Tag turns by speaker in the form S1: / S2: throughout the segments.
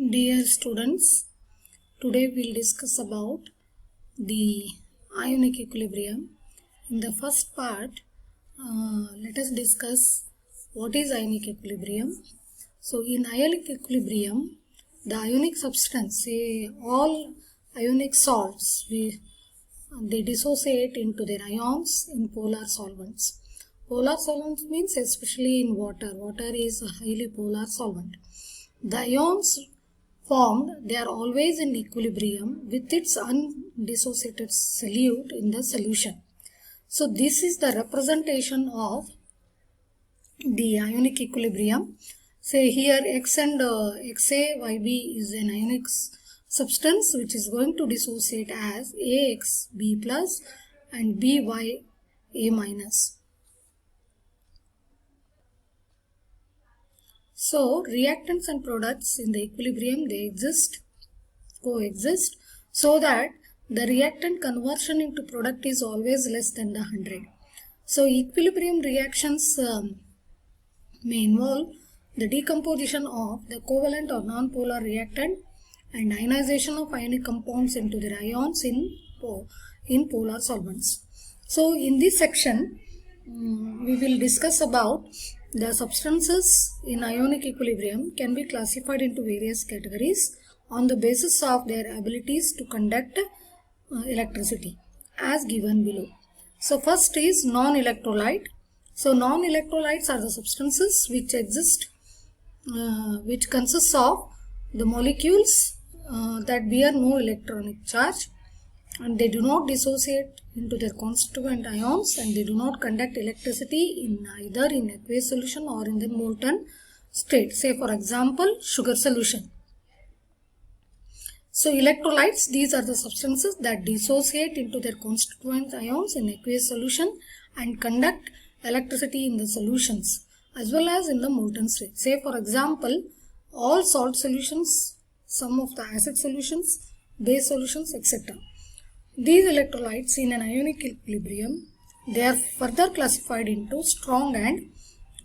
S1: Dear students, today we'll discuss about the ionic equilibrium. In the first part, let us discuss what is ionic equilibrium. So in ionic equilibrium, the ionic substance, say all ionic salts, they dissociate into their ions in polar solvents. Polar solvents means especially in water. Water is a highly polar solvent. The ions formed, they are always in equilibrium with its undissociated solute in the solution. So this is the representation of the ionic equilibrium. Say here X and Xa Yb is an ionic substance which is going to dissociate as Ax B plus and By A minus. So reactants and products in the equilibrium, they coexist, so that the reactant conversion into product is always less than the 100. So equilibrium reactions may involve the decomposition of the covalent or non-polar reactant and ionization of ionic compounds into their ions in polar solvents. So in this section, we will discuss about the substances in ionic equilibrium can be classified into various categories on the basis of their abilities to conduct electricity as given below. So first is non-electrolyte. So non-electrolytes are the substances which exist, which consists of the molecules that bear no electronic charge, and they do not dissociate into their constituent ions, and they do not conduct electricity in either in aqueous solution or in the molten state. Say for example, sugar solution. So electrolytes, these are the substances that dissociate into their constituent ions in aqueous solution and conduct electricity in the solutions as well as in the molten state. Say for example, all salt solutions, some of the acid solutions, base solutions, etc. These electrolytes in an ionic equilibrium, they are further classified into strong and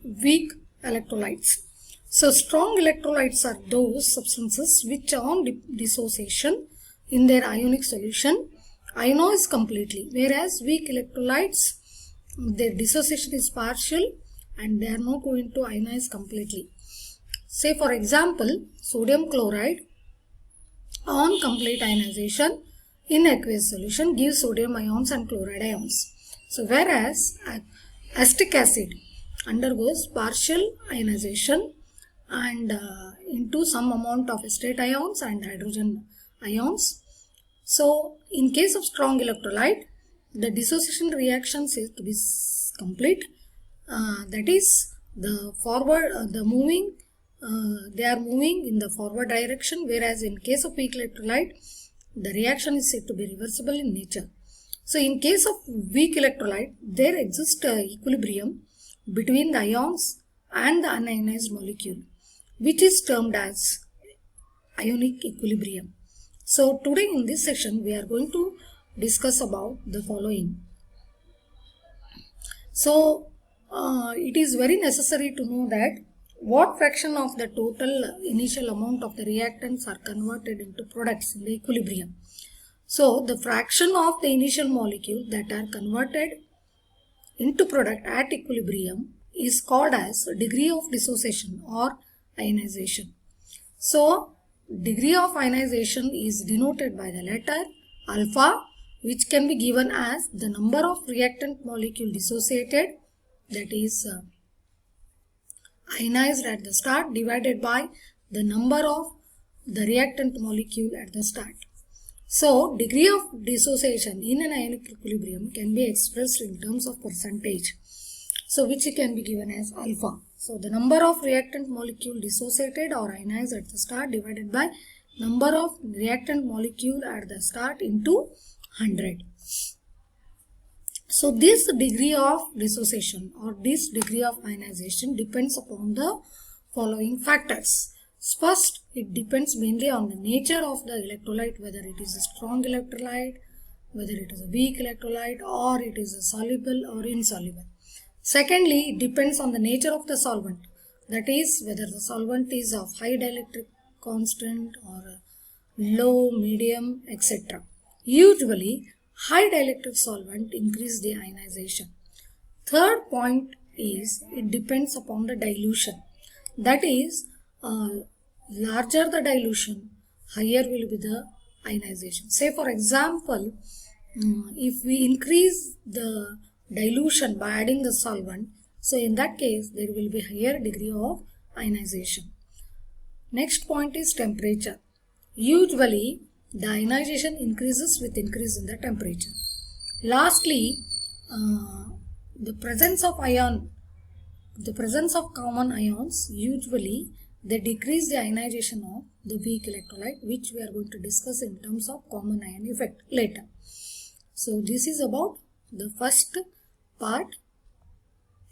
S1: weak electrolytes. So strong electrolytes are those substances which on dissociation in their ionic solution ionize completely, whereas weak electrolytes, their dissociation is partial and they are not going to ionize completely. Say for example, sodium chloride on complete ionization in aqueous solution gives sodium ions and chloride ions. So whereas acetic acid undergoes partial ionization and into some amount of acetate ions and hydrogen ions. So in case of strong electrolyte, the dissociation reactions is to be complete. That is the forward, they are moving in the forward direction, whereas in case of weak electrolyte, the reaction is said to be reversible in nature. So in case of weak electrolyte, there exists equilibrium between the ions and the unionized molecule, which is termed as ionic equilibrium. So today in this session, we are going to discuss about the following. So it is very necessary to know that what fraction of the total initial amount of the reactants are converted into products in the equilibrium. So the fraction of the initial molecule that are converted into product at equilibrium is called as degree of dissociation or ionization. So degree of ionization is denoted by the letter alpha, which can be given as the number of reactant molecule dissociated, that is ionized at the start, divided by the number of the reactant molecule at the start. So degree of dissociation in an ionic equilibrium can be expressed in terms of percentage, so which can be given as alpha. So the number of reactant molecule dissociated or ionized at the start divided by number of reactant molecule at the start into 100. So this degree of dissociation or this degree of ionization depends upon the following factors. First, it depends mainly on the nature of the electrolyte, whether it is a strong electrolyte, whether it is a weak electrolyte, or it is a soluble or insoluble. Secondly, it depends on the nature of the solvent, that is whether the solvent is of high dielectric constant or low, medium, etc. Usually, high dielectric solvent increase the ionization. Third point is it depends upon the dilution. That is, larger the dilution, higher will be the ionization. Say for example, if we increase the dilution by adding the solvent, so in that case there will be higher degree of ionization. Next point is temperature. Usually the ionization increases with increase in the temperature. Lastly, the presence of common ions, usually they decrease the ionization of the weak electrolyte, which we are going to discuss in terms of common ion effect later. So this is about the first part.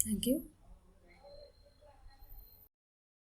S1: Thank you.